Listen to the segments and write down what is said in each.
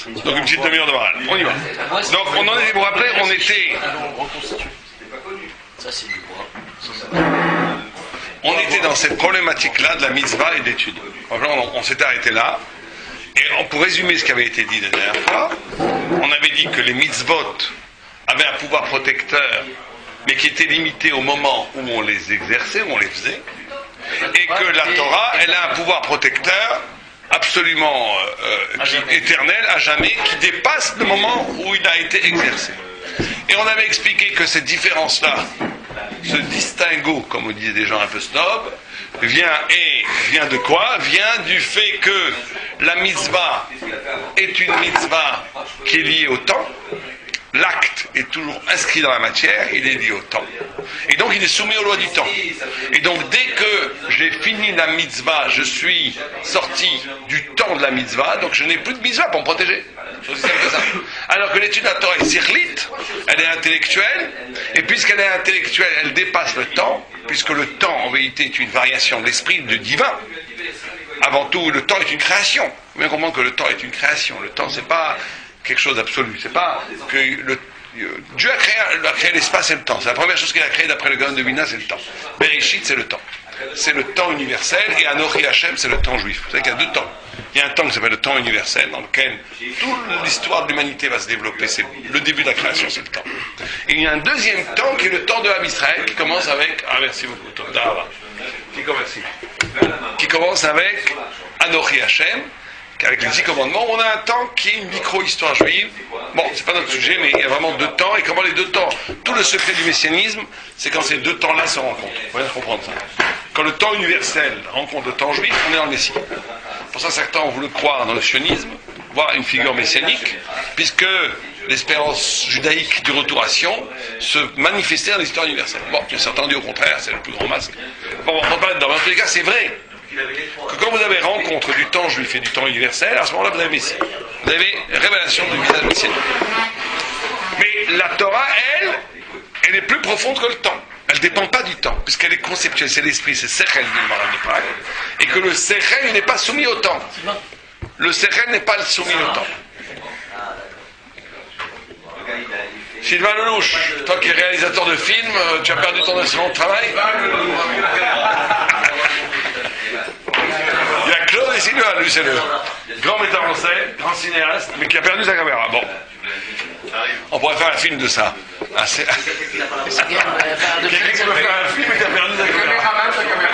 commence. Donc une petite demi-heure de morale. On y va. Donc on en était, vous vous rappelez, on était... On était dans cette problématique-là de la mitzvah et d'études. On s'était arrêté là. Et pour résumer ce qui avait été dit la dernière fois, on avait dit que les mitzvot avaient un pouvoir protecteur, mais qui était limité au moment où on les exerçait, où on les faisait, et que la Torah, elle a un pouvoir protecteur absolument éternel, à jamais, qui dépasse le moment où il a été exercé. Et on avait expliqué que cette différence-là, ce distinguo, comme on disait des gens un peu snobs, vient de quoi? Vient du fait que la mitzvah est une mitzvah qui est liée au temps. L'acte est toujours inscrit dans la matière, il est lié au temps. Et donc il est soumis aux lois du temps. Et donc dès que j'ai fini la mitzvah, je suis sorti du temps de la mitzvah, donc je n'ai plus de mitzvah pour me protéger. C'est aussi simple que ça. Alors que l'étude de la Torah est sirlite, elle est intellectuelle, et puisqu'elle est intellectuelle, elle dépasse le temps, puisque le temps en vérité est une variation de l'esprit, du divin. Avant tout, le temps est une création. Il faut bien comprendre que le temps est une création. Le temps, c'est pas quelque chose d'absolu. C'est pas que Dieu a créé l'espace et le temps. C'est la première chose qu'il a créée d'après le Gaon de Vilna, c'est le temps. Bereshit, c'est le temps. C'est le temps universel, et Anochi Hashem, c'est le temps juif. Vous savez qu'il y a deux temps. Il y a un temps qui s'appelle le temps universel, dans lequel toute l'histoire de l'humanité va se développer. C'est le début de la création, c'est le temps. Et il y a un deuxième temps qui est le temps de Ham Israël, qui commence avec... Ah, merci beaucoup. Qui commence avec Anochi Hashem, avec les 10 commandements. On a un temps qui est une micro-histoire juive. Bon, c'est pas notre sujet, mais il y a vraiment deux temps. Et comment les deux temps, tout le secret du messianisme, c'est quand ces deux temps-là se rencontrent. Il faut bien comprendre ça. Quand le temps universel rencontre le temps juif, on est dans le Messie. Pour ça, certains ont voulu croire dans le sionisme, voir une figure messianique, puisque l'espérance judaïque du retour à Sion se manifestait dans l'histoire universelle. Bon, certains ont dit au contraire, c'est le plus grand masque. Bon, on ne va pas être dans. Mais en tous les cas, c'est vrai que quand vous avez rencontre du temps juif et du temps universel, à ce moment-là, vous avez Messie. Vous avez révélation du visage messianique. Mais la Torah, elle est plus profonde que le temps. Elle ne dépend pas du temps, puisqu'elle est conceptuelle, c'est l'esprit, c'est Sechel, dit le Maharal de Prague. Et que le Sechel n'est pas soumis au temps. Le Sechel n'est pas soumis au temps. Sylvain Lelouch, toi qui es réalisateur de films, tu as perdu ton instrument de travail? Il y a Claude et Sylvain, lui c'est le grand metteur en scène, grand cinéaste, mais qui a perdu sa caméra. Bon. On pourrait faire un film de ça. Quelqu'un qui peut faire un film et qui a perdu sa caméra.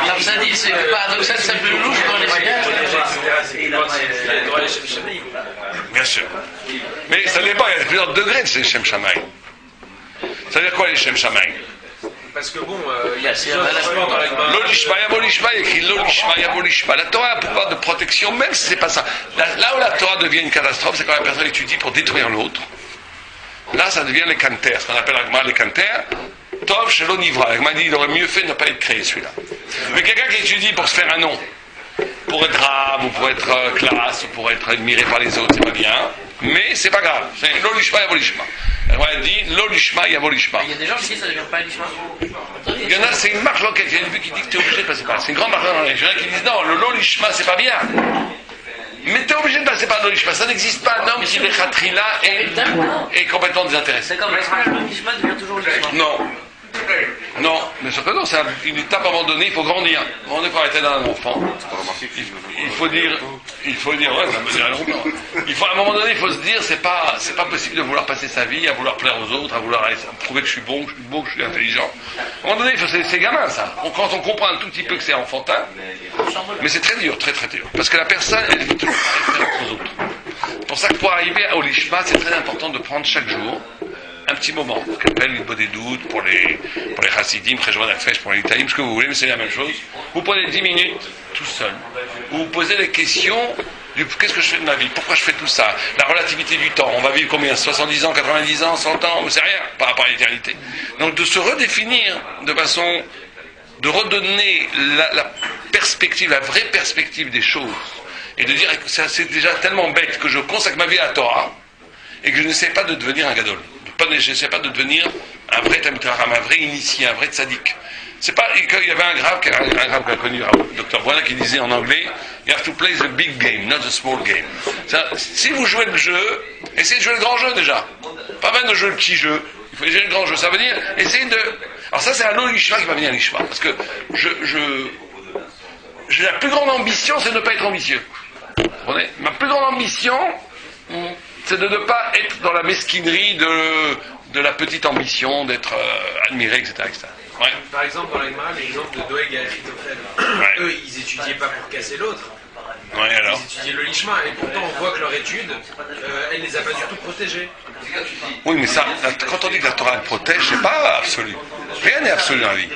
Alors ça dit, c'est paradoxal, ça peut louche dans les Bien sûr. Mais ça dépend, il y a plusieurs degrés de ces Shem Shamaï. Ça veut dire quoi les Shem Shamaï? Parce que bon, il y a L'olishma, yabolishma, il écrit l'olishma, yabolishma. La Torah a un pouvoir de protection, même si c'est pas ça. Là où la Torah devient une catastrophe, c'est quand la personne étudie pour détruire l'autre. Là, ça devient les canters, ce qu'on appelle Agma les canters. Tov chez l'onivra. Agma dit il aurait mieux fait de ne pas être créé celui-là. Mais quelqu'un qui étudie pour se faire un nom, pour être rab, ou pour être classe, ou pour être admiré par les autres, c'est pas bien. Mais c'est pas grave. C'est l'olishma, yabolishma. Elle dit l'olishma, yabolishma. Il y a des gens qui disent ça ne devient pas l'ishma. Il y en a, c'est une marche loquette. Il y a une vue qui dit que tu es obligé de passer par là. C'est une grande marche dans les. Il y en a qui disent non, le l'olishma, c'est pas bien. Mais tu es obligé de passer par l'olishma. Ça n'existe pas un homme qui est khatrila et complètement désintéressé. C'est comme l'ishma devient toujours l'ishma. Non. Non, mais sûr que non, c'est une étape à un moment donné, il faut grandir. À un moment donné, il faut arrêter d'un enfant. Il faut dire, ouais, ça me dirait longtemps. À un moment donné, il faut se dire, c'est pas possible de vouloir passer sa vie, à vouloir plaire aux autres, à vouloir prouver que je suis bon, que je suis beau, que je suis intelligent. À un moment donné, c'est gamin, ça. Quand on comprend un tout petit peu que c'est enfantin, mais c'est très dur, très très dur. Parce que la personne, elle fait toujours faire aux autres. C'est pour ça que pour arriver au lishma, c'est très important de prendre chaque jour un petit moment, ce qu'on appelle une bonne doute pour les chassidim, Cheshvan Nefesh, pour les Itaïm, ce que vous voulez, mais c'est la même chose. Vous prenez 10 minutes, tout seul. Vous vous posez les questions du qu'est-ce que je fais de ma vie, pourquoi je fais tout ça, la relativité du temps, on va vivre combien, 70 ans, 90 ans, 100 ans, c'est rien par rapport à l'éternité. Donc de se redéfinir de façon, de redonner la perspective, la vraie perspective des choses, et de dire que c'est déjà tellement bête que je consacre ma vie à la Torah, et que je n'essaie pas de devenir un gadol. Je n'essaie pas de devenir un vrai Talmid Chacham, un vrai initié, un vrai tzaddik. C'est pas, il y avait un grave qu'on a connu, le Dr. Boina, qui disait en anglais, you have to play the big game, not the small game. Si vous jouez le jeu, essayez de jouer le grand jeu déjà. Pas même de jouer le petit jeu. Il faut jouer le grand jeu. Ça veut dire, essayez de... Alors ça, c'est un autre lishma qui va venir à l'ishma. Parce que j'ai la plus grande ambition, c'est de ne pas être ambitieux. Vous comprenez ? Ma plus grande ambition, c'est de ne pas être dans la mesquinerie de la petite ambition, d'être admiré, etc. Ouais. Par exemple, dans l'Agmara, l'exemple de Doeg et Achitophel. Eux, ils étudiaient pas pour casser l'autre. Ouais, alors. Ils étudiaient le lishma, et pourtant on voit que leur étude, elle les a pas du tout protégés. Oui, mais ça, quand on dit que la Torah elle protège, c'est pas absolu. Rien n'est absolu dans la vie.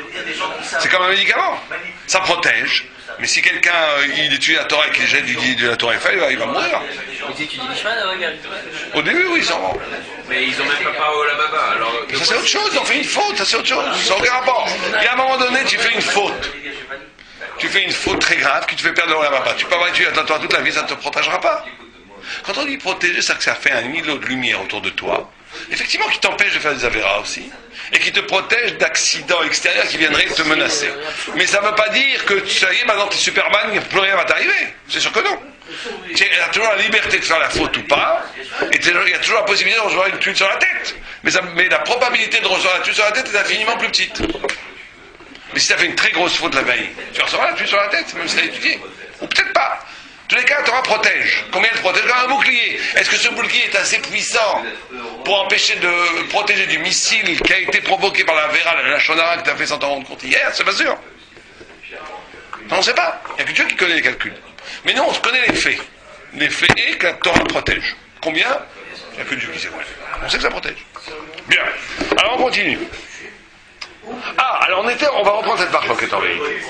C'est comme un médicament. Ça protège. Mais si quelqu'un il étudie la Torah et qu'il jette de la Torah Eiffel, il va mourir. Ils étudient l'Ishma, Au début, oui, sûrement. Mais ils ont même pas parlé au Lamaba. Alors, ça c'est autre chose, ils ont fait une faute, ça c'est autre chose. Ça n'a aucun rapport. Et à un moment donné, tu fais une faute. Tu fais une faute très grave qui te fait perdre le Lamaba. Tu peux avoir étudié la Torah toute la vie, ça ne te protégera pas. Quand on dit protéger, c'est que ça fait un îlot de lumière autour de toi. Effectivement, qui t'empêche de faire des avéras aussi. Et qui te protège d'accidents extérieurs qui viendraient te menacer. Mais ça ne veut pas dire que, ça y est, maintenant tu es Superman, plus rien va t'arriver. C'est sûr que non. Tu as toujours la liberté de faire la faute ou pas, et il y a toujours la possibilité de recevoir une tuile sur la tête. Mais la probabilité de recevoir la tuile sur la tête est infiniment plus petite. Mais si tu as fait une très grosse faute la veille, tu recevras la tuile sur la tête, même si tu as étudié. Ou peut-être pas. En tous les cas, la Torah protège. Combien elle protège ? Comme un bouclier. Est-ce que ce bouclier est assez puissant pour empêcher de protéger du missile qui a été provoqué par la Vera, la Shonara que tu as fait sans t'en rendre compte hier ? C'est pas sûr. Non, on ne sait pas. Il n'y a que Dieu qui connaît les calculs. Mais nous, on connaît les faits. Les faits et que la Torah protège. Combien ? Il n'y a que Dieu qui sait. On sait que ça protège. Bien. Alors on continue. Ah, alors on va reprendre cette partie qui est en vérité.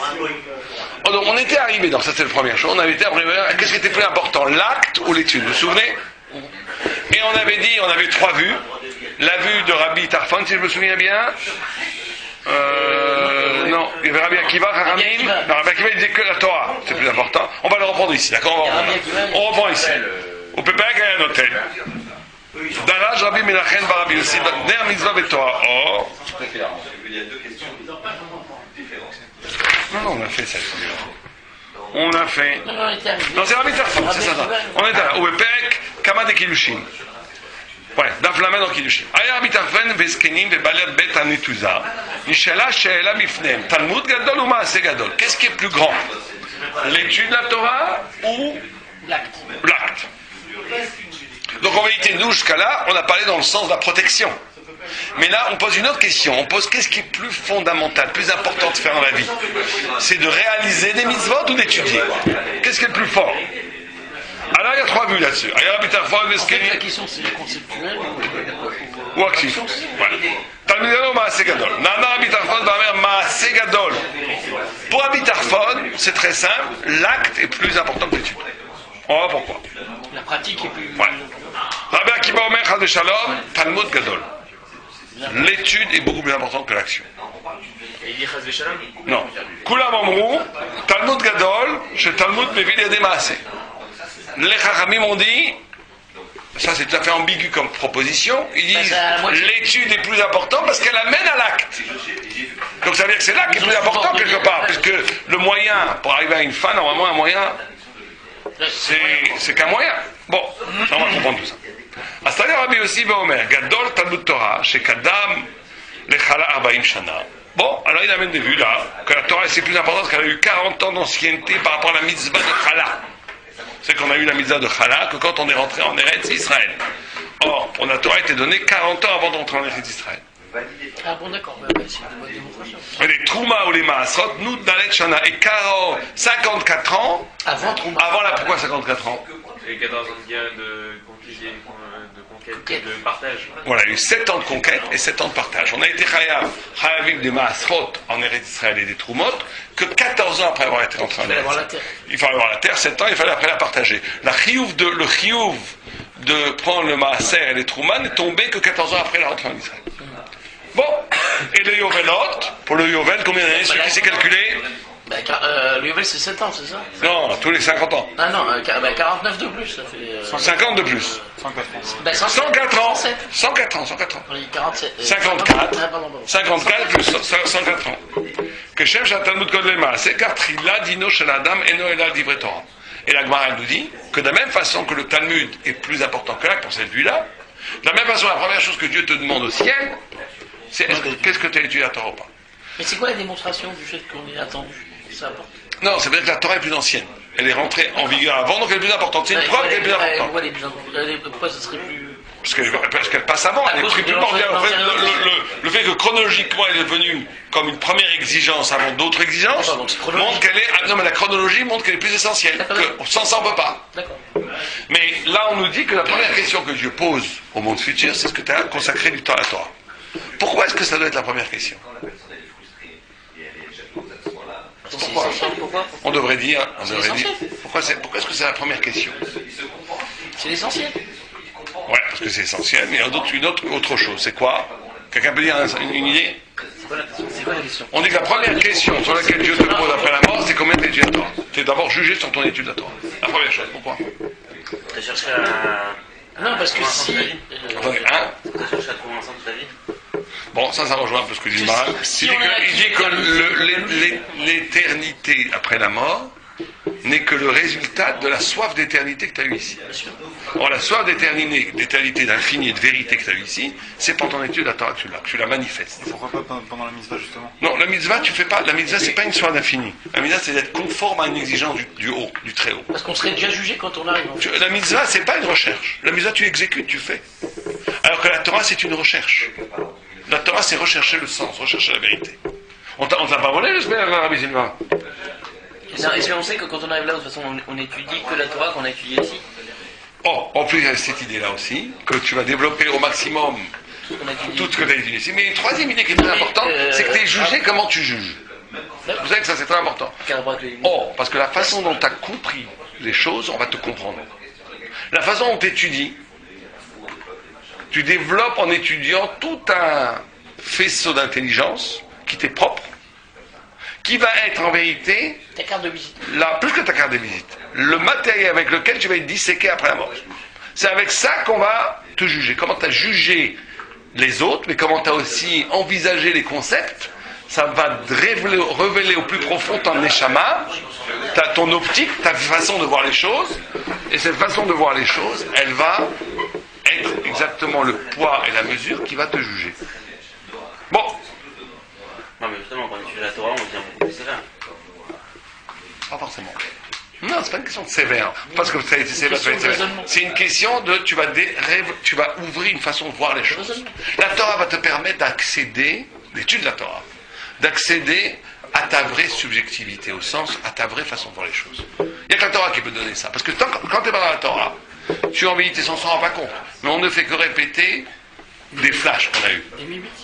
Donc, on était arrivé, ça c'est la première chose, on avait été arrivé, qu'est-ce qui était plus important, l'acte ou l'étude, vous vous souvenez ? Et on avait dit, on avait trois vues, la vue de Rabbi Tarfon, si je me souviens bien, non, il y avait Rabbi Akiva, non, Rabbi Akiva il disait que la Torah, c'est plus important, on va le reprendre ici, d'accord ? On reprend ici, au Pépère il y a un hôtel. Daraj Rabbi Menachem bar Rabbi Yossi, Ner Mitzvah Betorah, or... Il y a deux questions différentes. Non, on a fait ça. On a fait. Non, c'est Rabbi Tarfon, c'est ça. On est là. Ou Perek, Kama de Kiddushin. Ouais, d'Aflamen dans Kiddushin. Aya Rabbi Tarfon, Veskenim, Vebalet Bet Anetuza. Nishala, Sheela, Mifnem. Talmud Gadol ou Maaseh Gadol. Qu'est-ce qui est plus grand ? L'étude de la Torah ou l'acte ? Donc en vérité, nous, jusqu'à là, on a parlé dans le sens de la protection. Mais là, on pose une autre question. On pose qu'est-ce qui est plus fondamental, plus important de faire dans la vie ? C'est de réaliser des mitzvot ou d'étudier ? Qu'est-ce qui est le plus fort ? Alors, il y a trois vues là-dessus. La question, c'est conceptuelle ou actif. Talmud Gadol, Maaseh Gadol. Nana Rabbi Tarfon, Maaseh Gadol. Pour Rabbi Tarfon, c'est très simple. L'acte est plus important que l'étude. On va voir pourquoi. La pratique est plus... Rabbi Akiva Omer, Chas v'Shalom, Talmud Gadol. L'étude est beaucoup plus importante que l'action. Et il dit Chas v'Shalom ? Non. Kulam Amrou, Talmud Gadol, chez Talmud Mevil Yadei Maaseh. Les Chachamim ont dit, ça c'est tout à fait ambigu comme proposition, ils disent l'étude est plus importante parce qu'elle amène à l'acte. Donc ça veut dire que c'est l'acte qui est plus important quelque part, puisque le moyen pour arriver à une fin, normalement un moyen, c'est qu'un moyen. Bon, on va comprendre tout ça. Astari Rabbi Yossi Omer, Gadol Talmud Torah, chez Kadam, Lechala 40 Shana. Bon, alors il amène des vues là, que la Torah c'est plus important parce qu'elle a eu 40 ans d'ancienneté par rapport à la mitzvah de Chala. C'est qu'on a eu la mitzvah de Chala que quand on est rentré en Eretz Israël. Or, la Torah a été donnée 40 ans avant d'entrer en Eretz Israël. Ah bon, d'accord, c'est une bonne démonstration. Les Trouma ou les Maasrot, nous, Dalet Shana, et 54 ans avant la. Pourquoi 54 ans ? Et 14 ans de guerre de conquête, de partage. Voilà, il y a eu 7 ans de conquête et 7 ans de partage. On a été Chayav des Maasrot en Eretz Israël et des Troumot que 14 ans après avoir été rentré en Eretz Israël. Il fallait avoir la terre, 7 ans, il fallait après la partager. Le chiyuv de prendre le Maaser et les Trouman n'est tombé que 14 ans après la rentrée en Israël. Bon, et le Yovelot, pour le Yovel, combien d'années, celui qui s'est calculé L'UVL c'est 7 ans, c'est ça? Non, tous les 50 ans. Ah non, 49 de plus, ça fait... 50 de plus. 104 ans. 104 ans, 104 ans. 47. 54. 54 plus 104 ans. Que Shem Talmud Kodlema, c'est car Trila Dino Shel Adam Eno Ela Divrei Torah. Et la Gemara nous dit que de la même façon que le Talmud est plus important que l'acte pour cette vue-là, de la même façon, la première chose que Dieu te demande au ciel, c'est qu'est-ce que tu as étudié la Torah ou pas? Mais c'est quoi la démonstration du fait qu'on est attendu? Ça apporte. Non, c'est vrai que la Torah est plus ancienne. Elle est rentrée en vigueur avant, donc elle est plus importante. C'est une preuve qu'elle est plus importante. Pourquoi ce serait plus... Parce qu'elle passe avant, elle est primordiale. Le fait que chronologiquement elle est venue comme une première exigence avant d'autres exigences, montre qu'elle est. Non, mais la chronologie montre qu'elle est plus essentielle. Que sans ça, on ne peut pas. D'accord. Mais là, on nous dit que la première question que Dieu pose au monde futur, c'est ce que tu as consacré du temps à la Torah. Pourquoi est-ce que ça doit être la première question? Pourquoi on devrait dire. Pourquoi est-ce que c'est la première question? C'est l'essentiel. Ouais, parce que c'est essentiel, mais il y a une autre chose. C'est quoi? Quelqu'un peut dire une idée? C'est quoi la question? On dit que la première question sur laquelle Dieu te pose après la mort, c'est combien tu étudies la Torah. Tu es d'abord jugé sur ton étude de la Torah. La première chose. Pourquoi? Tu as cherché à... Non, parce que si... Attendez, hein? Tu as cherché à trouver un sens de ta vie? Bon, ça rejoint un peu ce que dit Maral. Il dit que l'éternité après la mort n'est que le résultat de la soif d'éternité que tu as eue ici. Or, la soif d'éternité, d'infini et de vérité que tu as eue ici, c'est pour ton étude de la Torah que tu la manifestes. Pourquoi pas pendant la mitzvah, justement? Non, la mitzvah, tu fais pas. La mitzvah, c'est pas une soif d'infini. La mitzvah, c'est d'être conforme à une exigence du haut, du très haut. Parce qu'on serait déjà jugé quand on arrive. La mitzvah, c'est pas une recherche. La mitzvah, tu exécutes, tu fais. Alors que la Torah, c'est une recherche. La Torah, c'est rechercher le sens, rechercher la vérité. On t'a pas volé, j'espère, Rabbi Silva? Non, est-ce qu'on sait que quand on arrive là, de toute façon, on étudie que la Torah qu'on a étudiée ici? Oh, en plus, il y a cette idée-là aussi, que tu vas développer au maximum tout ce que tu as étudié ici. Mais une troisième idée qui est très importante, c'est que tu es jugé comment tu juges. Vous savez que ça, c'est très important. Oh, parce que la façon dont tu as compris les choses, on va te comprendre. La façon dont tu étudies, tu développes en étudiant tout un faisceau d'intelligence qui t'est propre, qui va être en vérité ta carte de visite. Plus que ta carte de visite, le matériel avec lequel tu vas être disséqué après la mort. C'est avec ça qu'on va te juger. Comment tu as jugé les autres, mais comment tu as aussi envisagé les concepts, ça va te révéler au plus profond ton neshama, ton optique, ta façon de voir les choses, et cette façon de voir les choses, elle va être exactement le poids et la mesure qui va te juger. Bon. Non, mais justement, quand on étudie la Torah, on devient beaucoup plus sévère. Pas forcément. Non, c'est pas une question de sévère. Parce que ça a été sévère, c'est une question de tu vas ouvrir une façon de voir les choses. La Torah va te permettre d'accéder, l'étude de la Torah, d'accéder à ta vraie subjectivité, au sens, à ta vraie façon de voir les choses. Il n'y a que la Torah qui peut donner ça. Parce que quand tu es pas dans la Torah, tu en vérité s'en rend pas compte. Mais on ne fait que répéter des flashs qu'on a eus.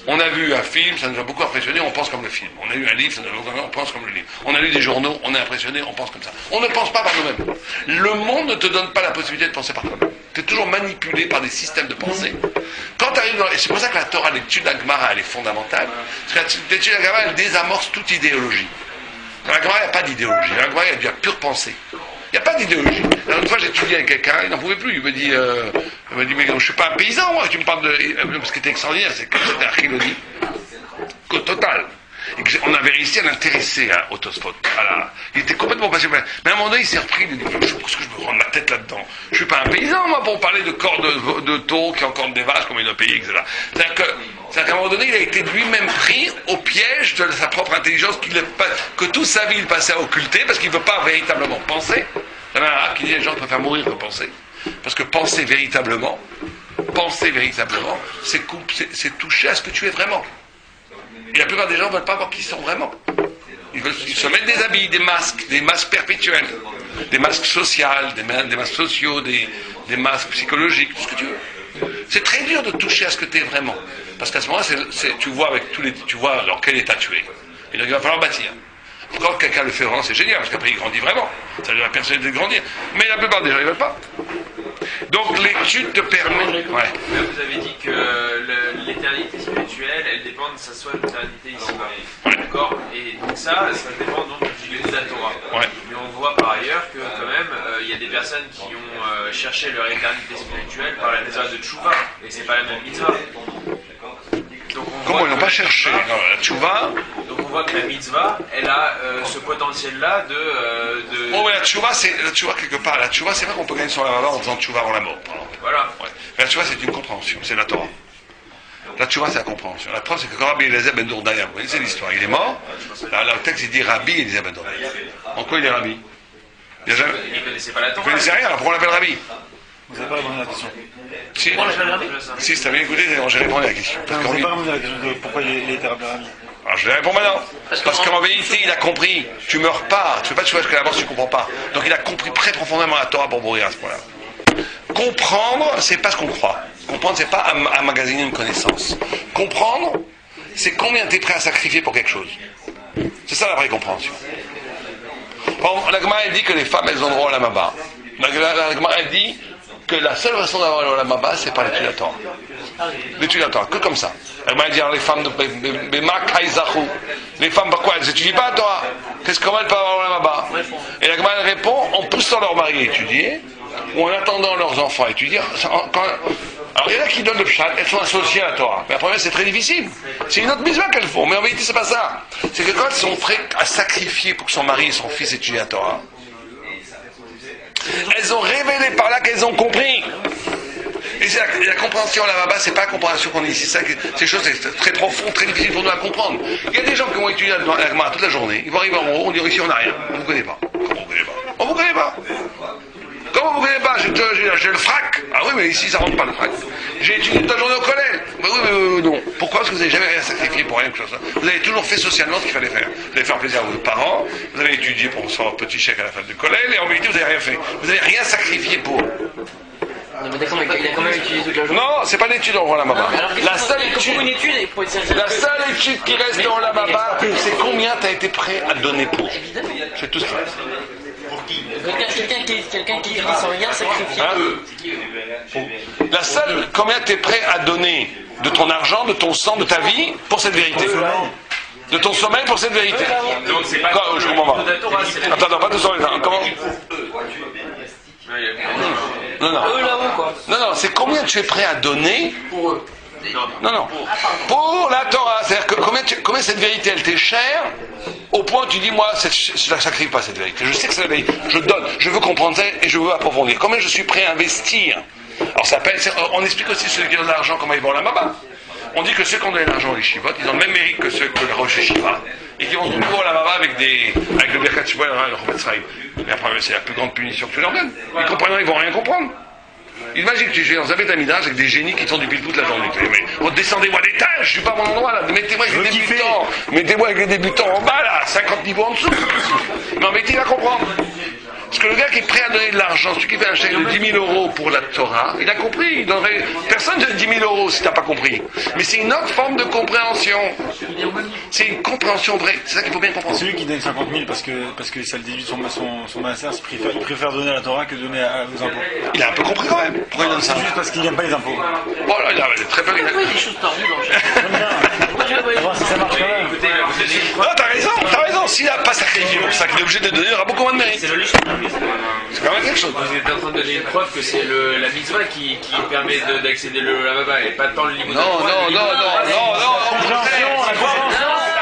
On a vu un film, ça nous a beaucoup impressionné, on pense comme le film. On a lu un livre, ça nous a beaucoup impressionné, on pense comme le livre. On a lu des journaux, on est impressionné, on pense comme ça. On ne pense pas par nous-mêmes. Le monde ne te donne pas la possibilité de penser par toi-même. Tu es toujours manipulé par des systèmes de pensée. Quand tu arrives et c'est pour ça que la Torah, l'étude de la Gemara, elle est fondamentale. Parce que l'étude de la Gemara, elle désamorce toute idéologie. Dans la Gemara, il n'y a pas d'idéologie. Dans la Gemara, il y a de la pure pensée. Il n'y a pas d'idéologie. Une fois, j'ai étudié avec quelqu'un, il n'en pouvait plus. Il me dit, mais je ne suis pas un paysan, moi. Tu me parles de. Ce qui était extraordinaire, c'est que c'était un chiloni. Total. Et on avait réussi à l'intéresser au Tosfot. Il était complètement passionné. Mais à un moment donné, il s'est repris. Il dit, je pense que je me rends ma tête là-dedans. Je ne suis pas un paysan, moi, pour parler de corps de taureaux qui encordent des vaches, comme il doit payer, etc. C'est-à-dire qu'à un moment donné, il a été lui-même pris au piège de sa propre intelligence que toute sa vie il passait à occulter parce qu'il ne veut pas véritablement penser. Il y en a un arabe qui dit les gens préfèrent mourir que penser. Parce que penser véritablement, c'est toucher à ce que tu es vraiment. Et la plupart des gens ne veulent pas voir qui ils sont vraiment. Ils se mettent des habits, des masques perpétuels, des masques sociaux, des masques sociaux, des masques psychologiques, tout ce que tu veux. C'est très dur de toucher à ce que tu es vraiment. Parce qu'à ce moment-là, tu vois dans quel état tu es. Et donc il va falloir bâtir. Quand quelqu'un le fait vraiment, c'est génial, parce qu'après il grandit vraiment. Ça lui a persuadé de grandir. Mais la plupart des gens, ils ne veulent pas. Donc l'étude te permet... Ouais. Là, vous avez dit que l'éternité spirituelle, elle dépend de sa soit l'éternité ici-bas. D'accord. Et donc ça dépend donc du lieu de la Torah. Ouais. Mais on voit par ailleurs que quand même, il y a des personnes qui ont cherché leur éternité spirituelle par la mitzvah de Tchouva. Et c'est pas la même mitzvah. Comment ils n'ont pas cherché la tchouva? Donc on voit que la mitzvah, elle a ce potentiel-là de... Oh, mais la tchouva, quelque part, la tchouva, c'est vrai qu'on peut gagner sur la mort en faisant tchouva avant la mort. Voilà. Ouais. Mais la tchouva, c'est une compréhension, c'est la Torah. La tchouva, c'est la compréhension. La preuve, c'est que quand Rabbi Eliezer ben Dourdaya, vous connaissez l'histoire, il est mort, là, le texte, il dit Rabbi Eliezer ben Dourdaya. En quoi il est Rabbi? Il ne connaissait pas la Torah. Il connaissait rien, alors pourquoi on l'appelle Rabbi? Vous n'avez pas répondu à la question. Si t'as bien écouté, j'ai répondu à la question. Vous n'avez pas répondu à la question de pourquoi il était Rabbi. Alors je vais répondre maintenant. Parce qu'en vérité, il a compris. Tu meurs pas. Tu fais pas de choses que l'avance, tu comprends pas. Donc il a compris très profondément la Torah pour mourir à ce point-là. Comprendre, c'est pas ce qu'on croit. Comprendre, c'est pas emmagasiner une connaissance. Comprendre, c'est combien tu es prêt à sacrifier pour quelque chose. C'est ça la vraie compréhension. La Gemara, elle dit que les femmes, elles ont droit à la maba. La Gemara, elle dit que la seule façon d'avoir la maba, c'est par l'étude de la Torah. L'étude de la Torah, que comme ça. La Gemara dit, les femmes de Bema Kaizahu, les femmes, pourquoi elles n'étudient pas la Torah? Comment elles peuvent avoir la maba? Et la Gemara, elle répond en poussant leur mari à étudier, ou en attendant leurs enfants à étudier. Alors il y en a qui donnent le pshat, elles sont associées à la Torah. Mais après, c'est très difficile. C'est une autre mitzvah qu'elles font. Mais en vérité, c'est pas ça. C'est que quand elles sont prêtes à sacrifier pour que son mari et son fils étudient la Torah, elles ont révélé par là qu'elles ont compris. Et c'est la compréhension là-bas, c'est pas la compréhension qu'on est ici. C'est des choses très profondes, très difficiles pour nous à comprendre. Il y a des gens qui vont étudier la Gemara toute la journée. Ils vont arriver en haut, on dit ici on n'a rien. On ne vous connaît pas. Comment on ne vous connaît pas? On ne vous connaît pas. Comment vous ne connaissez pas? J'ai le frac. Ah oui, mais ici ça ne rentre pas le frac. J'ai étudié toute la journée au collège. Mais oui, mais non. Pourquoi? Parce que vous n'avez jamais rien sacrifié pour rien que ça. Vous avez toujours fait socialement ce qu'il fallait faire. Vous avez fait plaisir à vos parents. Vous avez étudié pour recevoir un petit chèque à la fin du collège. Et en vérité, vous n'avez rien fait. Vous n'avez rien sacrifié pour. Mais d'accord, mais il a quand même étudié toute la journée. Non, c'est pas l'étude en Olamaba. La seule étude qui reste dans Olamaba, c'est combien tu as été prêt à donner pour. C'est tout ce qui reste. Quelqu'un qui vit sans rien sacrifier. La seule, combien tu es prêt à donner de ton argent, de ton sang, de ta vie pour cette vérité. De ton sommeil pour cette vérité. Donc c'est pas je comprends pas. Attends, pas tout ça. Comment? Non, c'est combien tu es prêt à donner pour eux. Non. Pour la Torah, c'est-à-dire que combien cette vérité elle t'est chère, au point où tu dis, moi, je ne sacrifie pas cette vérité. Je sais que c'est la vérité. Je donne, je veux comprendre ça et je veux approfondir. Combien je suis prêt à investir? Alors on explique aussi ceux qui donnent de l'argent, comment ils vont la maba. On dit que ceux qui ont donné l'argent aux yeshivot, ils ont le même mérite que ceux que le Rosh Yeshiva, et qui vont se trouver à la maba avec le Birkat Shuvah et le Chometz Chaim. Mais après, c'est la plus grande punition que tu leur donnes. Ils comprendront, ils vont rien comprendre. Imagine que tu es dans un bétamidrage avec des génies qui font du pile toute la journée. Mais descendez-moi d'étage, je suis pas à mon endroit là. Mettez-moi avec les débutants. Mettez-moi avec les débutants en bas là, 50 niveaux en dessous. Non, mais il va comprendre. Parce que le gars qui est prêt à donner de l'argent, celui qui fait un chèque de 10 000 euros pour la Torah, il a compris. Personne ne donne 10 000 euros si tu n'as pas compris. Mais c'est une autre forme de compréhension. C'est une compréhension vraie. C'est ça qu'il faut bien comprendre. Celui qui donne 50 000 parce que ça le déduit de son master, il préfère donner à la Torah que donner aux impôts. Il a un peu compris quand même. Pourquoi il donne ça? C'est juste parce qu'il n'aime pas les impôts. Oh là, il a très peu. Il y a des choses tordues dans le chèque. Si ça marche quand même. Écoutez, vous donnez une Non, t'as raison. S'il n'a pas sacrifié pour ça, qu'il est obligé de donner, il aura beaucoup moins de mérite. C'est logique. C'est quand même quelque chose. Vous êtes en train de donner une preuve que c'est la mitzvah qui permet d'accéder au lavaba et pas tant le limon. Non. La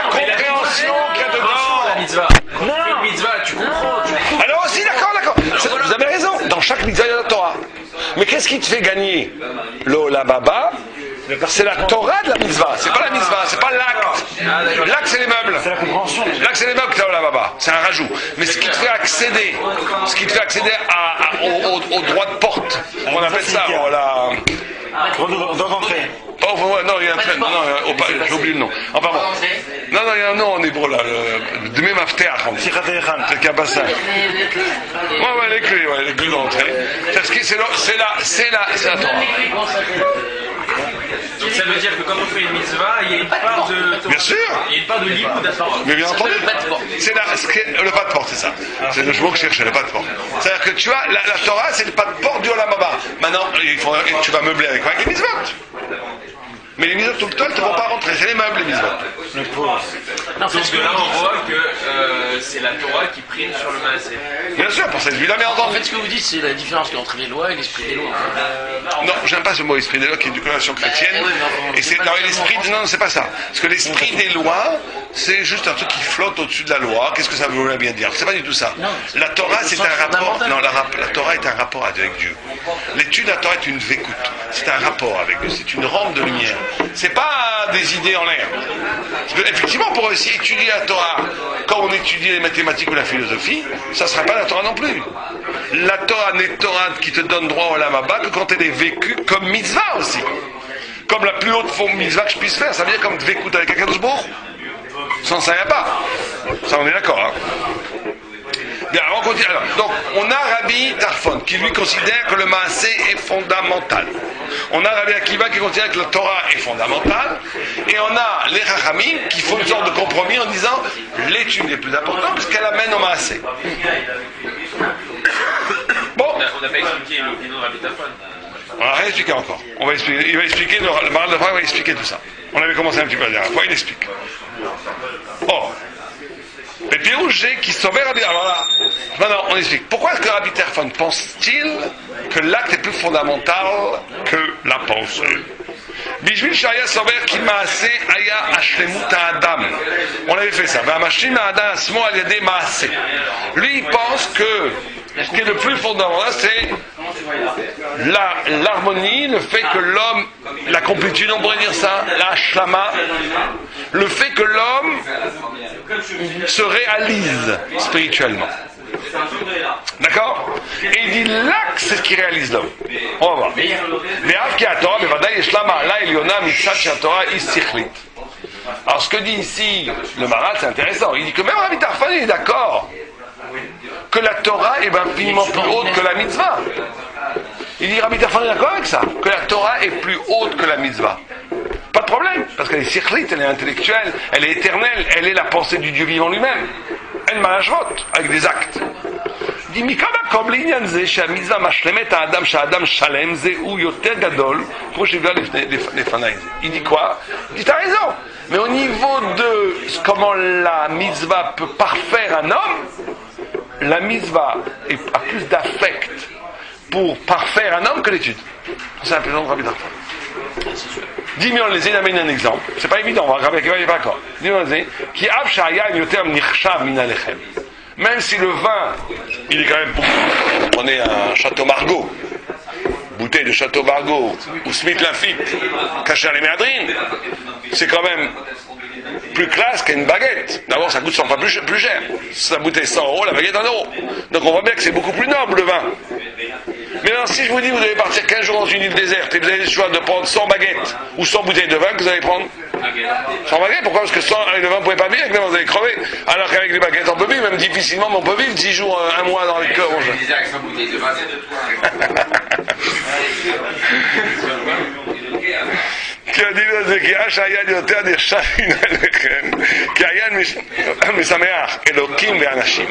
compréhension qu'il y a dedans. La mitzvah. Une mitzvah, tu comprends. Alors aussi, d'accord. Vous avez raison. Dans chaque mitzvah, il y a la Torah. Mais qu'est-ce qui te fait gagner l'Olababa? C'est la Torah de la mitzvah. C'est pas la mitzvah, c'est pas l'acte. L'acte, c'est les meubles. C'est la compréhension. L'acte, c'est les meubles que tu as l'Olababa. C'est un rajout. Mais ce qui te fait accéder au droit de porte, on appelle ça, voilà. Droit d'entrée. Oh, non, il y a un train. Non, j'ai oublié le nom. Enfin bon. Non, il y a un nom en hébreu là. De même after. C'est Kabassin. Ouais, les clés d'entrée. C'est la Torah. Ça veut dire que quand on fait une mitzvah, il y a une part de... Bien sûr. Il y a une part de libre d'Atorah. Mais bien entendu. Le pas de porte. C'est le pas de porte, c'est ça. C'est le mot que je cherchais, le pas de porte. C'est-à-dire que tu vois, la Torah, c'est le pas de porte du Olam Haba. Maintenant, tu vas meubler avec quoi? Avec les mitzvot. Mais les mitzvot tout le temps, elles ne vont pas rentrer. C'est les meubles, les mitzvot. Non, Donc là, on voit que c'est la Torah qui prime sur le Maaseh. Bien sûr, pour cette vie-là, mais en entendu. fait, ce que vous dites, c'est la différence entre les lois et l'esprit des lois. Non, j'aime pas ce mot esprit des lois qui est une connotation chrétienne. Et c'est non, l'esprit. Non, c'est pas ça. Parce que l'esprit des lois, c'est juste un truc qui flotte au-dessus de la loi. Qu'est-ce que ça veut bien dire? C'est pas du tout ça. La Torah, c'est un rapport. Non, la Torah est un rapport avec Dieu. L'étude de la Torah est une vécoute. C'est un rapport avec Dieu. C'est une rampe de lumière. C'est pas des idées en l'air. Parce que, effectivement, pour aussi étudier la Torah, quand on étudie les mathématiques ou la philosophie, ça ne sera pas la Torah non plus. La Torah n'est Torah qui te donne droit au Olam Haba que quand elle est vécue comme mitzvah aussi. Comme la plus haute forme mitzvah que je puisse faire, ça veut dire comme vécoute avec quelqu'un de Baruch. Sans ça, il n'y a pas. Ça, on est d'accord. Hein. Bien, on continue. Alors, donc, on a Rabbi Tarfon qui lui considère que le Maaseh est fondamental. On a Rabbi Akiva qui considère que la Torah est fondamentale. Et on a les Chachamim qui font une sorte de compromis en disant l'étude est plus importante parce qu'elle amène au Maaseh. Bon. On n'a pas expliqué l'opinion de Rabbi Tarfon. On n'a rien expliqué encore. Il va expliquer, le Maral de Prague va expliquer tout ça. On avait commencé un petit peu la dernière fois, il explique. Or, les Pirougés qui sauvaient Rabbi... Alors là, maintenant, on explique. Pourquoi est-ce que Rabbi Tarfon pense-t-il que l'acte est plus fondamental que la pensée? Bijvil Shaya Sover qui Maaseh Aya Ashlemut Adam. On avait fait ça. Lui, il pense que ce qui est le plus fondamental, c'est l'harmonie, le fait que l'homme, la complétude, on pourrait dire ça, la shlama, le fait que l'homme se réalise spirituellement. D'accord? Et il dit là que c'est ce qui réalise l'homme. On va voir. Alors ce que dit ici le Maral, c'est intéressant. Il dit que même Rabbi Tarfon est d'accord que la Torah est infiniment plus haute que la mitzvah. Il dit Rabbi Tarfon est d'accord avec ça, que la Torah est plus haute que la mitzvah. Pas de problème, parce qu'elle est sikhlit, elle est intellectuelle, elle est éternelle, elle est la pensée du Dieu vivant lui-même. Elle malachvot, avec des actes. Il dit il dit quoi? Il dit t'as raison, mais au niveau de comment la mitzvah peut parfaire un homme, la mitzvah a plus d'affect pour parfaire un homme que l'étude. C'est un peu de Rabbi Tarfon. Dis-moi, il amène un exemple. C'est pas évident, on va Rabbi Akiva n'est pas d'accord. Dis-moi, qui avshaya yoter nichshav min alechem. Même si le vin, il est quand même beaucoup. Prenez un Château Margaux, bouteille de Château Margaux, ou Smith Lafitte, caché à les méadrines, c'est quand même plus classe qu'une baguette. D'abord, ça coûte 100 fois plus cher. Si la bouteille 100 €, la baguette 1 €. Donc on voit bien que c'est beaucoup plus noble le vin. Mais alors, si je vous dis vous devez partir 15 jours dans une île déserte et vous avez le choix de prendre 100 baguettes ou 100 bouteilles de vin, que vous allez prendre 100 baguettes. Pourquoi? Parce que 100 avec le vin, vous ne pouvez pas vivre, avec le vin, vous allez crever. Alors qu'avec les baguettes, on peut vivre, même difficilement, mais on peut vivre 10 jours, 1 mois dans le cœur. Je disais avec 100 bouteilles de vin, c'est de toi. כי הדין הזה, כי שהיד יותר נחשב מן הלחם, כי היד משמח אלוקים ואנשים.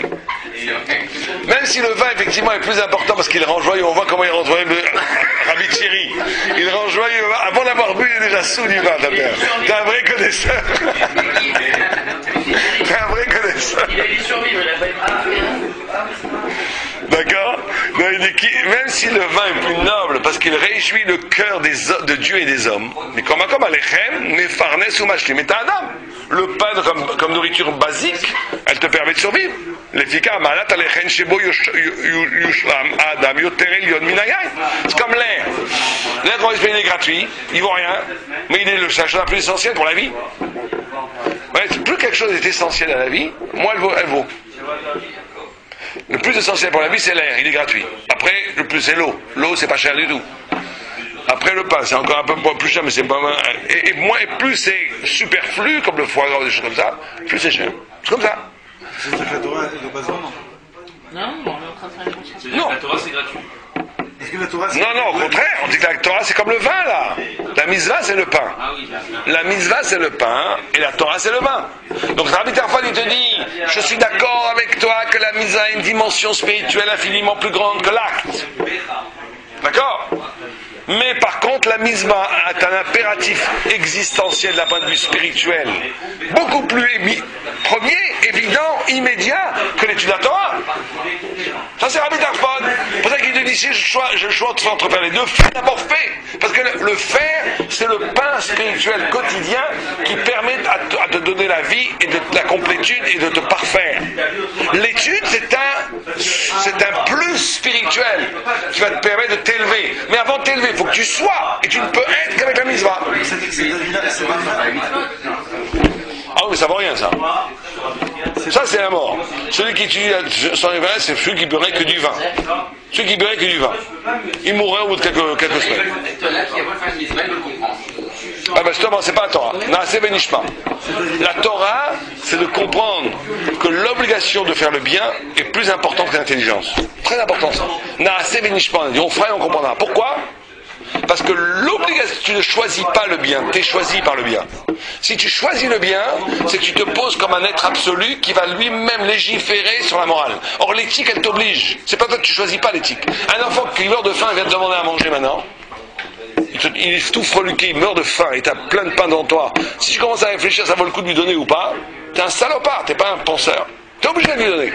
Même si le vin, effectivement, est plus important parce qu'il rend joyeux, on voit comment il rend joyeux le Rabbi Thierry. Il rend joyeux, avant d'avoir bu, il est déjà sous du vin, ta terre. T'es un vrai connaisseur. T'es un vrai connaisseur. Il a dû survivre, il a pas été. D'accord? Donc, il dit même si le vin est plus noble parce qu'il réjouit le cœur de Dieu et des hommes, mais comme Alechem, Mefarnes ou Mashlim et Adam. Le pain comme nourriture basique, elle te permet de survivre. L'efficace, Malat Alechem Shebo Yushram Adam Yoter Elion Minayai. C'est comme l'air. L'air, quand il est gratuit, il vaut rien, mais il est la chose la plus essentielle pour la vie. Ouais, plus quelque chose est essentiel à la vie, moins elle vaut. Le plus essentiel pour la vie, c'est l'air, il est gratuit. Après, le plus, c'est l'eau. L'eau, c'est pas cher du tout. Après, le pain, c'est encore un peu plus cher, mais c'est pas mal. Et moins, et plus c'est superflu, comme le foie gras ou des choses comme ça, plus c'est cher. C'est comme ça. C'est ça que la Torah de base, non? Non, on est en train de faire une Non. La Torah, c'est gratuit. que la Torah, c'est... Non, au contraire, on dit que la Torah c'est comme le vin là. La mitzvah c'est le pain. La mitzvah c'est le pain et la Torah c'est le vin. Donc Rabbi Tarfon il te dit, je suis d'accord avec toi que la mitzvah a une dimension spirituelle infiniment plus grande que l'acte. D'accord ? Mais par contre, la mitzvah est un impératif existentiel d'un point de vue spirituel, beaucoup plus premier, évident, immédiat que l'étude de la Torah. Ça c'est Rabbi Tarfon. C'est pour ça qu'il te dit, si je choix entre faire les deux, fais d'abord fait. Parce que le faire, c'est le pain spirituel quotidien qui permet à te donner la vie et de la complétude et de te parfaire. L'étude, c'est un plus spirituel qui va te permettre de t'élever. Mais avant de t'élever, il faut que tu sois, et tu ne peux être qu'avec la mitzvah. Ah oui, mais ça vaut rien, ça. Ça, c'est la mort. Celui qui étudie son éveil, c'est celui qui beurrait que du vin. Celui qui beurrait que du vin. Il mourrait au bout de quelques semaines. Ah ben justement, c'est pas la Torah. Naaseh benishma. La Torah, c'est de comprendre que l'obligation de faire le bien est plus importante que l'intelligence. Très important ça. Naaseh benishma. On fera et on comprendra. Pourquoi ? Parce que l'obligation, tu ne choisis pas le bien, tu es choisi par le bien. Si tu choisis le bien, c'est que tu te poses comme un être absolu qui va lui-même légiférer sur la morale. Or l'éthique, elle t'oblige. C'est pas toi que tu choisis pas l'éthique. Un enfant qui meurt de faim, il vient te demander à manger maintenant. Il est tout freluqué, il meurt de faim et tu as plein de pain devant toi. Si tu commences à réfléchir, ça vaut le coup de lui donner ou pas, t'es un salopard, t'es pas un penseur. T'es obligé de lui donner.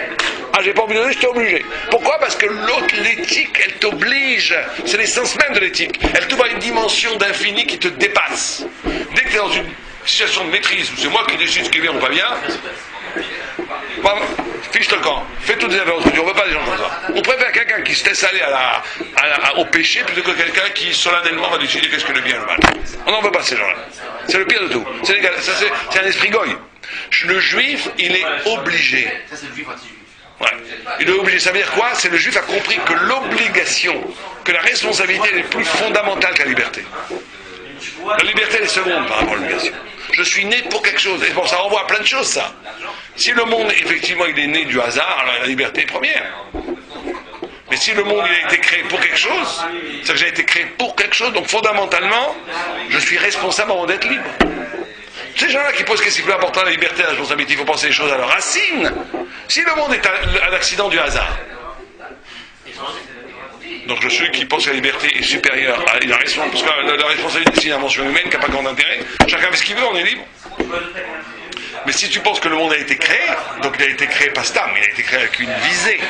Ah, j'ai pas envie de donner, je t'ai obligé. Pourquoi ? Parce que l'autre, l'éthique, elle t'oblige. C'est l'essence même de l'éthique. Elle t'ouvre à une dimension d'infini qui te dépasse. Dès que tu es dans une situation de maîtrise, où c'est moi qui décide ce qui est bien ou pas bien, fiche-toi le camp. Fais toutes les affaires. On ne veut pas des gens comme ça. On préfère quelqu'un qui se laisse aller au péché plutôt que quelqu'un qui solennellement va décider qu'est-ce que le bien et le mal. On n'en veut pas ces gens-là. C'est le pire de tout. C'est un esprit goy. Le juif, il est obligé. Ça, c'est le juif anti-juif. Ouais. Il est obligé. Ça veut dire quoi ? C'est le juif a compris que l'obligation, que la responsabilité est plus fondamentale que la liberté. La liberté elle est seconde par rapport à l'obligation. Je suis né pour quelque chose. Et bon, ça renvoie à plein de choses, ça. Si le monde, effectivement, il est né du hasard, alors la liberté est première. Mais si le monde il a été créé pour quelque chose, c'est que j'ai été créé pour quelque chose, donc fondamentalement, je suis responsable avant d'être libre. Ces gens-là qui posent qu'est-ce qui est plus important, la liberté et la responsabilité, il faut penser les choses à leur racine. Si le monde est un accident du hasard, donc je suis qui pense que la liberté est supérieure à la responsabilité, parce que la responsabilité c'est une invention humaine qui n'a pas grand intérêt, chacun fait ce qu'il veut, on est libre. Mais si tu penses que le monde a été créé, donc il a été créé pas stam, il a été créé avec une visée.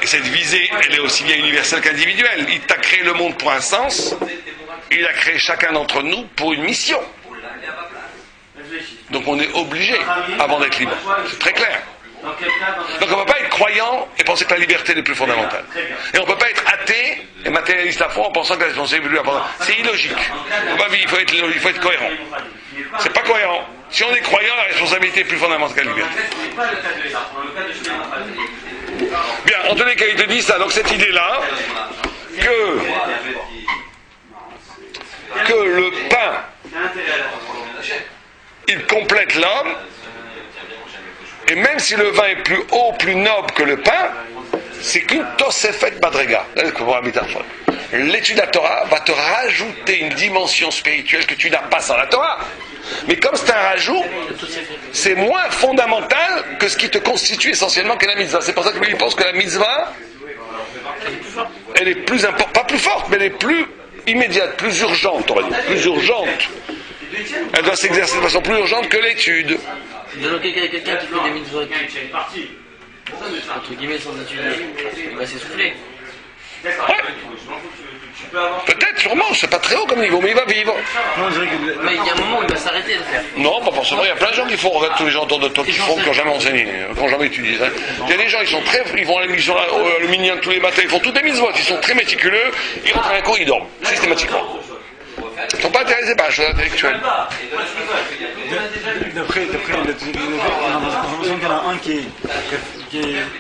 Et cette visée, elle est aussi bien universelle qu'individuelle. Il t'a créé le monde pour un sens, il a créé chacun d'entre nous pour une mission. Donc on est obligé avant d'être libre. C'est très clair. Donc on ne peut pas être croyant et penser que la liberté est le plus fondamentale. Et on ne peut pas être athée et matérialiste à fond en pensant que la responsabilité est le plus importante. C'est illogique. Il faut être cohérent. C'est pas cohérent. Si on est croyant, la responsabilité est plus fondamentale que la liberté. Bien, en tous les cas, il te dit ça. Donc cette idée-là, que le pain, il complète l'homme, et même si le vin est plus haut, plus noble que le pain, c'est qu'une tosefet madrega. L'étude de la Torah va te rajouter une dimension spirituelle que tu n'as pas sans la Torah. Mais comme c'est un rajout, c'est moins fondamental que ce qui te constitue essentiellement qu'est la mitzvah. C'est pour ça que lui il pense que la mitzvah, elle est plus importante, pas plus forte, mais elle est plus immédiate, plus urgente, on va dire, plus urgente. Elle doit s'exercer de façon plus urgente que l'étude. De quelqu'un qui fait des mitzvot, entre guillemets, sans étudier, il va s'essouffler. Ouais. Peut-être, sûrement, c'est pas très haut comme niveau, mais il va vivre. Mais il y a un moment où il va s'arrêter de faire. Non, pas forcément. Il y a plein de gens qui font, regarde tous les gens autour de toi qui font, qui n'ont jamais enseigné, qui n'ont jamais étudié. Hein. Il y a des gens, ils vont à l'émission le minyan tous les matins, ils font toutes des mitzvot, ils sont très méticuleux, ils rentrent à un cours, ils dorment, systématiquement. Ils ne sont pas intéressés par la chose intellectuelle. D'après on a l'impression qu'il y en a un qui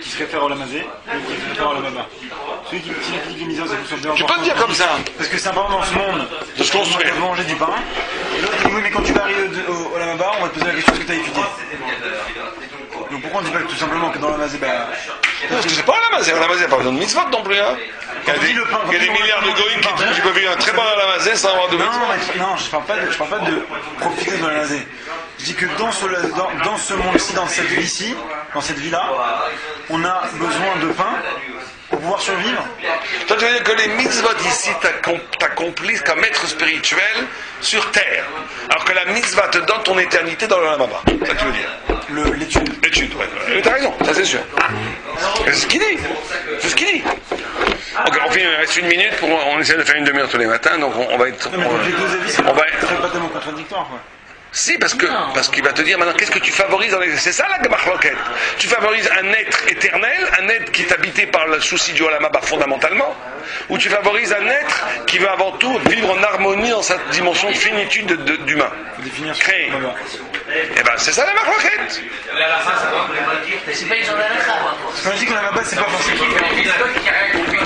se réfère au Lamazé et qui se réfère au Lamaba. Celui qui dit que les mitzvot, c'est plus Tu peux te dire comme ça. Parce que c'est important dans ce monde de se construire. De manger du pain. Et l'autre dit oui, mais quand tu vas arriver au Lamaba, on va te poser la question ce que tu as étudié. Donc pourquoi on ne dit pas tout simplement que dans la mazé, parce que c'est pas la mazé, il n'y a pas besoin de mitzvot non plus. Hein. Il y a des milliards de goïms qui peuvent vivre un très bon Olamazé sans avoir de mitzvot. Non, je parle pas de profiter de Olamazé. Je dis que dans ce monde-ci, dans cette vie-ci, dans cette vie-là, on a besoin de pain pour pouvoir survivre. Toi, tu veux dire que les mitzvot ici t'accomplissent comme maître spirituel sur terre, alors que la mitzvah te donne ton éternité dans le Lamaba. Ça tu veux dire L'étude. L'étude, ouais. T'as raison, ça c'est sûr. C'est ce qu'il dit. C'est ce qu'il dit. Ok, on finit, il reste 1 minute, on essaie de faire une demi-heure tous les matins, donc on va être... Non, mais les deux avis, c'est pas tellement contradictoire, quoi. Si, parce qu'il va te dire maintenant, qu'est-ce que tu favorises dans les... C'est ça la machloket. Tu favorises un être éternel, un être qui est habité par le souci du Olamaba fondamentalement, ou tu favorises un être qui veut avant tout vivre en harmonie dans sa dimension de finitude d'humain. Créé. Eh ben, c'est ça la machloket. C'est pas une genre d'alakha, quoi. Quand je dis que l'Olamaba, c'est pas forcément...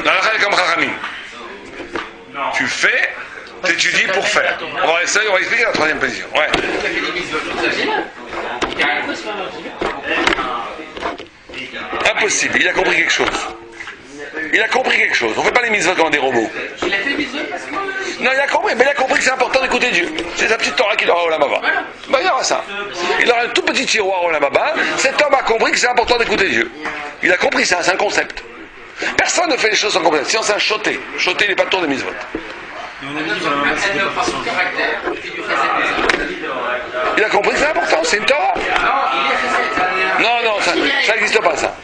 L'alakha est comme Chachamim. Tu fais... T'étudies pour faire. On va expliquer la troisième position. Ouais. Impossible. Il a compris quelque chose. On ne fait pas les mitzvot comme des robots. Il a fait le mitzvot parce que... Non, il a compris. Mais il a compris que c'est important d'écouter Dieu. C'est sa petite Torah qu'il aura au Lamaba. Ben, il aura ça. Il aura un tout petit tiroir au Lamaba. Cet homme a compris que c'est important d'écouter Dieu. Il a compris ça. C'est un concept. Personne ne fait les choses sans concept. Sinon, c'est un choté. Choté, il n'est pas tour des mitzvot. Il a compris que c'est important, c'est une Torah. Non, ça n'existe pas ça.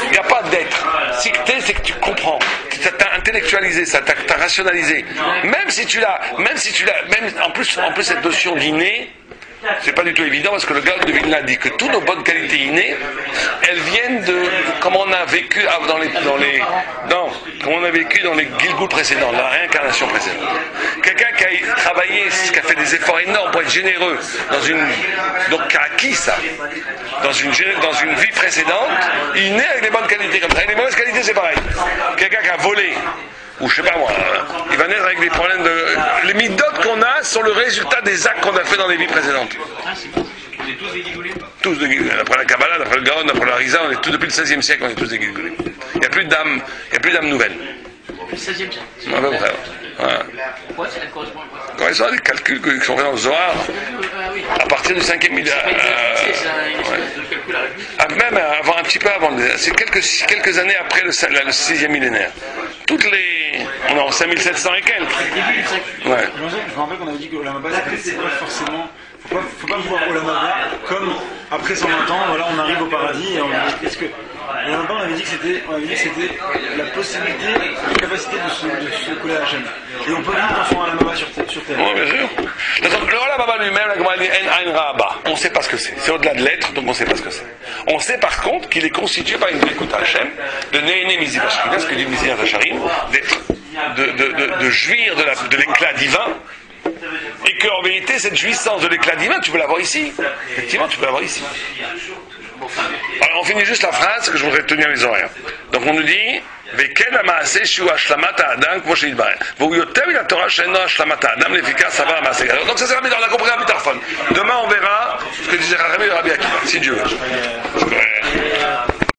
Il n'y a pas d'être. Si tu es, c'est que tu comprends. Tu as intellectualisé ça, tu as rationalisé. Même en plus cette notion d'inné, c'est pas du tout évident parce que le Gaon de Vilna dit que toutes nos bonnes qualités innées, elles viennent de comment on a vécu dans les Gilgul précédents, la réincarnation précédente. Quelqu'un qui a travaillé, qui a fait des efforts énormes pour être généreux donc qui a acquis ça dans une vie précédente, il naît avec les bonnes qualités comme ça. Et les mauvaises qualités, c'est pareil. Quelqu'un qui a volé, ou je sais pas moi, il va naître avec des problèmes de... Les midotes qu'on a sont le résultat des actes qu'on a fait dans les vies précédentes. On est tous des Gilgulim. Tous des Gilgulim. Après la Kabbalah, après le Gaon, après la Risa, on est tous depuis le XVIe siècle, on est tous des Gilgulim. Il n'y a plus d'âme nouvelle. Depuis le 16e siècle. À peu près. Voilà. Pourquoi ça correspond à quoi ça? Quand ils sont des calculs qui sont faits dans le Zohar, à partir du 5e millénaire. Même un petit peu avant, c'est quelques années après le 6e millénaire. On est en 5700 et quelques. Ouais. Je me rappelle qu'on avait dit que l'Olamaba, c'est pas forcément... Faut pas voir Olamaba comme après 120 ans, voilà, on arrive au paradis et est-ce que l'Olamaba, on avait dit que c'était la possibilité, la capacité de se coller à Hachem. Et on peut vivre dans son Olamaba sur terre. Oui, bien sûr. Le Olamaba lui-même, la Gemara dit En Ain Ra'aba. On ne sait pas ce que c'est. C'est au-delà de l'être, donc on ne sait pas ce que c'est. On sait par contre qu'il est constitué par une écoute à Hachem, de Néhéné Mizibashkina, ce que dit Mizibashkina Zacharim, de jouir de l'éclat divin. Et qu'en vérité, cette jouissance de l'éclat divin, tu peux l'avoir ici. Effectivement, tu peux l'avoir ici. Alors, on finit juste la phrase que je voudrais tenir les oreilles. Donc, on nous dit Veken Amaase Shu Ashlamat Adam Kvo Sheitbarech. Vou Yoter Min Torah She'eno Ashlamat Adam Lefika Savar Amaase. Donc, ça c'est on a compris un Mitarfon. Demain, on verra ce que disait Rabbi Akiva, si Dieu veut.